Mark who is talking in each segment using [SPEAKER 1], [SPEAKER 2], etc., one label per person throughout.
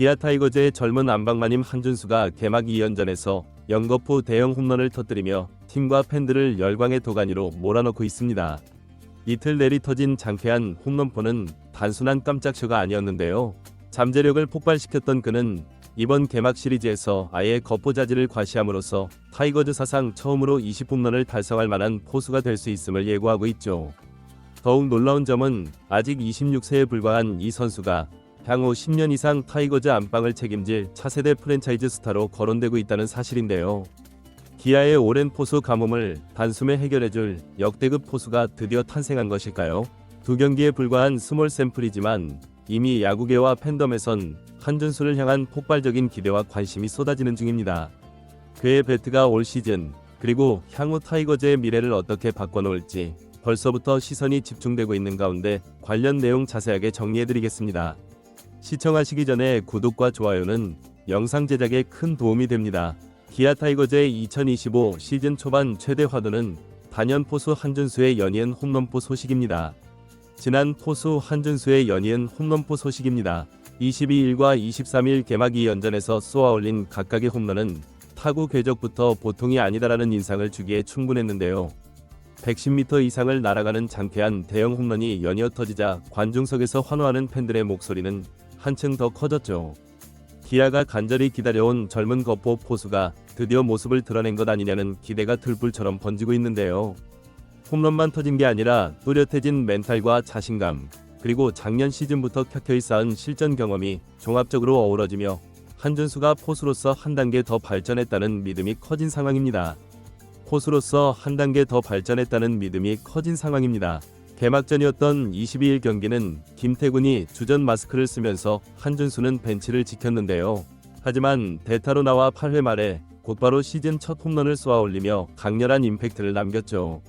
[SPEAKER 1] 기아 타이거즈의 젊은 안방마님 한준수가 개막 2연전에서 연거푸 대형 홈런을 터뜨리며 팀과 팬들을 열광의 도가니로 몰아넣고 있습니다. 이틀 내리 터진 장쾌한 홈런포는 단순한 깜짝쇼가 아니었는데요. 잠재력을 폭발시켰던 그는 이번 개막 시리즈에서 아예 거포자질을 과시함으로써 타이거즈 사상 처음으로 20홈런을 달성할 만한 포수가 될 수 있음을 예고하고 있죠. 더욱 놀라운 점은 아직 26세에 불과한 이 선수가 향후 10년 이상 타이거즈 안방을 책임질 차세대 프랜차이즈 스타로 거론되고 있다는 사실인데요. 기아의 오랜 포수 가뭄을 단숨에 해결해줄 역대급 포수가 드디어 탄생한 것일까요? 2경기에 불과한 스몰 샘플이지만 이미 야구계와 팬덤에선 한준수를 향한 폭발적인 기대와 관심이 쏟아지는 중입니다. 그의 배트가 올 시즌 그리고 향후 타이거즈의 미래를 어떻게 바꿔놓을지 벌써부터 시선이 집중되고 있는 가운데 관련 내용 자세하게 정리해드리겠습니다. 시청하시기 전에 구독과 좋아요는 영상 제작에 큰 도움이 됩니다. 기아 타이거즈의 2025 시즌 초반 최대 화두는 단연 포수 한준수의 연이은 홈런포 소식입니다. 지난 포수 한준수의 연이은 홈런포 소식입니다. 22일과 23일 개막 2연전에서 쏘아올린 각각의 홈런은 타구 궤적부터 보통이 아니다라는 인상을 주기에 충분했는데요. 110m 이상을 날아가는 장쾌한 대형 홈런이 연이어 터지자 관중석에서 환호하는 팬들의 목소리는 한층 더 커졌죠. 기아가 간절히 기다려온 젊은 거포 포수가 드디어 모습을 드러낸 것 아니냐는 기대가 들불처럼 번지고 있는데요. 홈런만 터진 게 아니라 또렷해진 멘탈과 자신감, 그리고 작년 시즌부터 켜켜이 쌓은 실전 경험이 종합적으로 어우러지며 한준수가 포수로서 한 단계 더 발전했다는 믿음이 커진 상황입니다. 개막전이었던 22일 경기는 김태군이 주전 마스크를 쓰면서 한준수는 벤치를 지켰는데요. 하지만 대타로 나와 8회 말에 곧바로 시즌 첫 홈런을 쏘아올리며 강렬한 임팩트를 남겼죠.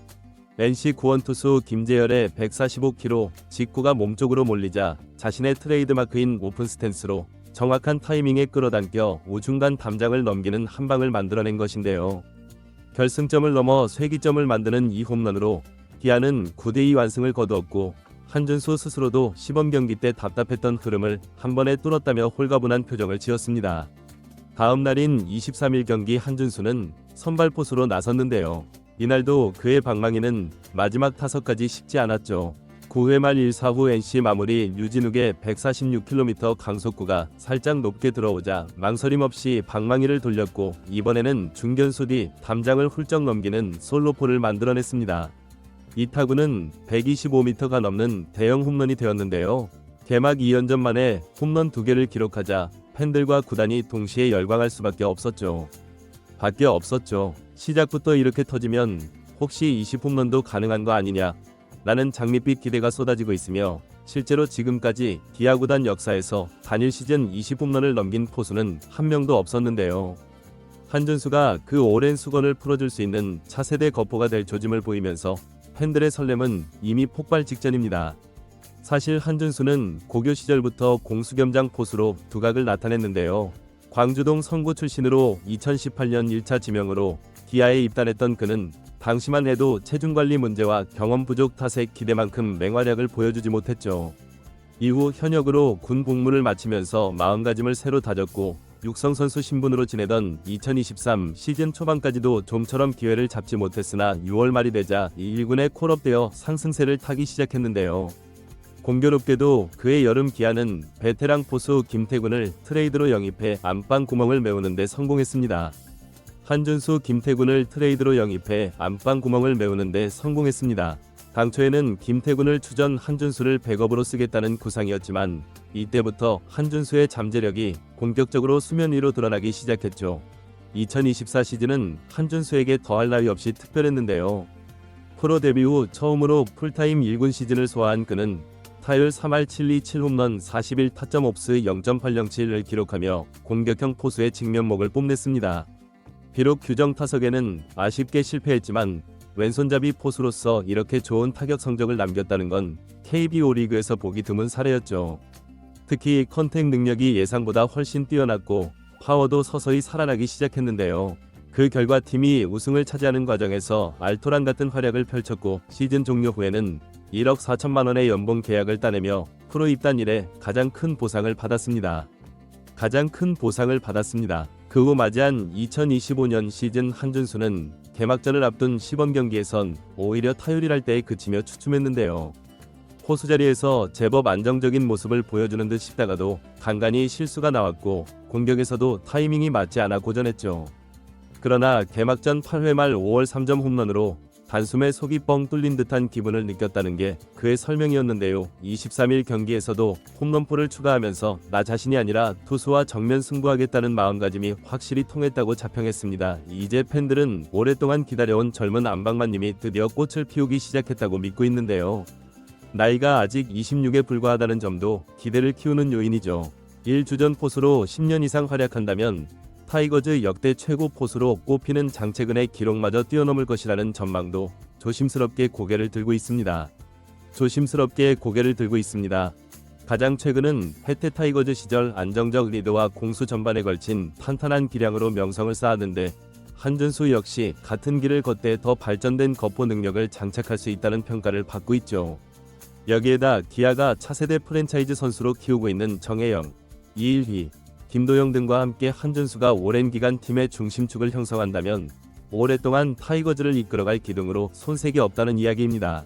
[SPEAKER 1] NC 구원투수 김재열의 145km 직구가 몸쪽으로 몰리자 자신의 트레이드마크인 오픈 스탠스로 정확한 타이밍에 끌어당겨 우중간 담장을 넘기는 한 방을 만들어낸 것인데요. 결승점을 넘어 쇄기점을 만드는 이 홈런으로 기아는 9대2 완승을 거두었고 한준수 스스로도 시범 경기 때 답답했던 흐름을 한 번에 뚫었다며 홀가분한 표정을 지었습니다. 다음 날인 23일 경기 한준수는 선발 포수로 나섰는데요. 이날도 그의 방망이는 마지막 타석까지 식지 않았죠. 9회 말 1사 후 NC 마무리 류진욱의 146km 강속구가 살짝 높게 들어오자 망설임 없이 방망이를 돌렸고 이번에는 중견수 뒤 담장을 훌쩍 넘기는 솔로포를 만들어냈습니다. 이 타구는 125m가 넘는 대형 홈런이 되었는데요. 개막 2연전 만에 홈런 2개를 기록하자 팬들과 구단이 동시에 열광할 수밖에 없었죠. 시작부터 이렇게 터지면 혹시 20홈런도 가능한 거 아니냐? 라는 장밋빛 기대가 쏟아지고 있으며 실제로 지금까지 기아 구단 역사에서 단일 시즌 20홈런을 넘긴 포수는 한 명도 없었는데요. 한준수가 그 오랜 수건을 풀어줄 수 있는 차세대 거포가 될 조짐을 보이면서 팬들의 설렘은 이미 폭발 직전입니다. 사실 한준수는 고교 시절부터 공수겸장 포수로 두각을 나타냈는데요. 광주동 성구 출신으로 2018년 1차 지명으로 기아에 입단했던 그는 당시만 해도 체중관리 문제와 경험 부족 탓에 기대만큼 맹활약을 보여주지 못했죠. 이후 현역으로 군 복무를 마치면서 마음가짐을 새로 다졌고 육성선수 신분으로 지내던 2023 시즌 초반까지도 좀처럼 기회를 잡지 못했으나 6월 말이 되자 1군에 콜업되어 상승세를 타기 시작했는데요. 공교롭게도 그의 여름 기아는 베테랑 포수 김태군을 트레이드로 영입해 안방 구멍을 메우는 데 성공했습니다. 한준수 김태군을 트레이드로 영입해 안방 구멍을 메우는 데 성공했습니다. 당초에는 김태군을 추전 한준수를 백업으로 쓰겠다는 구상이었지만 이때부터 한준수의 잠재력이 본격적으로 수면 위로 드러나기 시작했죠. 2024 시즌은 한준수에게 더할 나위 없이 특별했는데요. 프로 데뷔 후 처음으로 풀타임 1군 시즌을 소화한 그는 타율 3할 7리 7홈런 41타점 옵스 0.807을 기록하며 공격형 포수의 직면목을 뽐냈습니다. 비록 규정 타석에는 아쉽게 실패했지만 왼손잡이 포수로서 이렇게 좋은 타격 성적을 남겼다는 건 KBO 리그에서 보기 드문 사례였죠. 특히 컨택 능력이 예상보다 훨씬 뛰어났고 파워도 서서히 살아나기 시작했는데요. 그 결과 팀이 우승을 차지하는 과정에서 알토란 같은 활약을 펼쳤고 시즌 종료 후에는 1억 4천만 원의 연봉 계약을 따내며 프로 입단 이래 가장 큰 보상을 받았습니다. 가장 큰 보상을 받았습니다. 그 후 맞이한 2025년 시즌 한준수는 개막전을 앞둔 시범 경기에선 오히려 타율이랄 때에 그치며 주춤했는데요. 포수 자리에서 제법 안정적인 모습을 보여주는 듯 싶다가도 간간히 실수가 나왔고 공격에서도 타이밍이 맞지 않아 고전했죠. 그러나 개막전 8회 말 5월 3점 홈런으로 단숨에 속이 뻥 뚫린 듯한 기분을 느꼈다는 게 그의 설명이었는데요. 23일 경기에서도 홈런포를 추가하면서 나 자신이 아니라 투수와 정면 승부하겠다는 마음가짐이 확실히 통했다고 자평했습니다. 이제 팬들은 오랫동안 기다려온 젊은 안방만님이 드디어 꽃을 피우기 시작했다고 믿고 있는데요. 나이가 아직 26에 불과하다는 점도 기대를 키우는 요인이죠. 1주전 포수로 10년 이상 활약한다면 타이거즈 역대 최고 포수로 꼽히는 장채근의 기록마저 뛰어넘을 것이라는 전망도 조심스럽게 고개를 들고 있습니다. 가장 최근은 해태 타이거즈 시절 안정적 리드와 공수 전반에 걸친 탄탄한 기량으로 명성을 쌓았는데 한준수 역시 같은 길을 걷되 더 발전된 거포 능력을 장착할 수 있다는 평가를 받고 있죠. 여기에다 기아가 차세대 프랜차이즈 선수로 키우고 있는 정혜영, 이일휘, 김도영 등과 함께 한준수가 오랜 기간 팀의 중심축을 형성한다면 오랫동안 타이거즈를 이끌어갈 기둥으로 손색이 없다는 이야기입니다.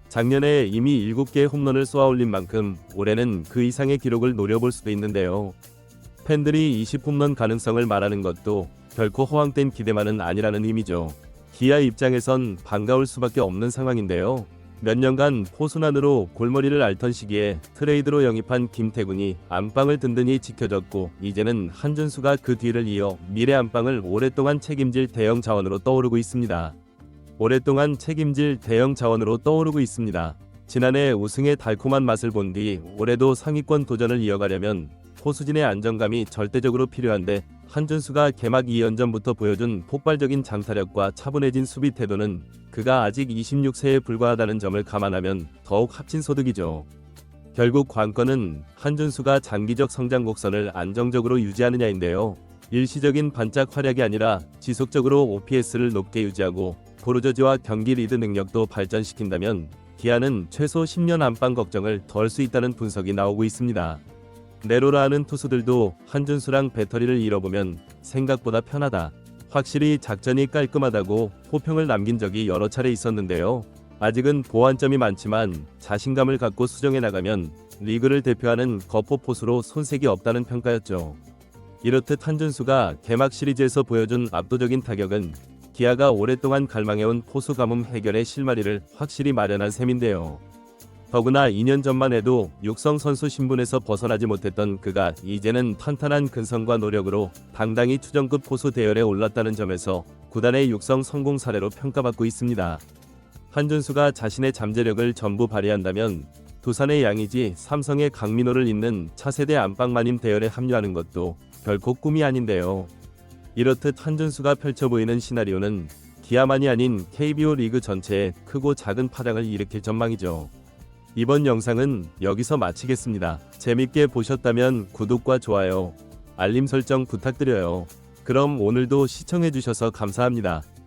[SPEAKER 1] 작년에 이미 7개의 홈런을 쏘아올린 만큼 올해는 그 이상의 기록을 노려볼 수도 있는데요. 팬들이 20홈런 가능성을 말하는 것도 결코 허황된 기대만은 아니라는 의미죠. 기아 입장에선 반가울 수밖에 없는 상황인데요. 몇 년간 포순환으로 골머리를 앓던 시기에 트레이드로 영입한 김태군이 안방을 든든히 지켜줬고 이제는 한준수가 그 뒤를 이어 미래 안방을 오랫동안 책임질 대형 자원으로 떠오르고 있습니다. 지난해 우승의 달콤한 맛을 본 뒤 올해도 상위권 도전을 이어가려면 포수진의 안정감이 절대적으로 필요한데 한준수가 개막 2연전부터 보여준 폭발적인 장타력과 차분해진 수비 태도는 그가 아직 26세에 불과하다는 점을 감안하면 더욱 합친 소득이죠. 결국 관건은 한준수가 장기적 성장 곡선을 안정적으로 유지하느냐인데요. 일시적인 반짝 활약이 아니라 지속적으로 OPS를 높게 유지하고 보르저지와 경기 리드 능력도 발전시킨다면 기아는 최소 10년 안방 걱정을 덜 수 있다는 분석이 나오고 있습니다. 내로라 하는 투수들도 한준수랑 배터리를 잃어보면 생각보다 편하다. 확실히 작전이 깔끔하다고 호평을 남긴 적이 여러 차례 있었는데요. 아직은 보완점이 많지만 자신감을 갖고 수정해 나가면 리그를 대표하는 거포 포수로 손색이 없다는 평가였죠. 이렇듯 한준수가 개막 시리즈에서 보여준 압도적인 타격은 기아가 오랫동안 갈망해온 포수 가뭄 해결의 실마리를 확실히 마련한 셈인데요. 더구나 2년 전만 해도 육성 선수 신분에서 벗어나지 못했던 그가 이제는 탄탄한 근성과 노력으로 당당히 추정급 포수 대열에 올랐다는 점에서 구단의 육성 성공 사례로 평가받고 있습니다. 한준수가 자신의 잠재력을 전부 발휘한다면 두산의 양의지, 삼성의 강민호를 잇는 차세대 안방마님 대열에 합류하는 것도 결코 꿈이 아닌데요. 이렇듯 한준수가 펼쳐 보이는 시나리오는 기아만이 아닌 KBO 리그 전체에 크고 작은 파장을 일으킬 전망이죠. 이번 영상은 여기서 마치겠습니다. 재밌게 보셨다면 구독과 좋아요, 알림 설정 부탁드려요. 그럼 오늘도 시청해주셔서 감사합니다.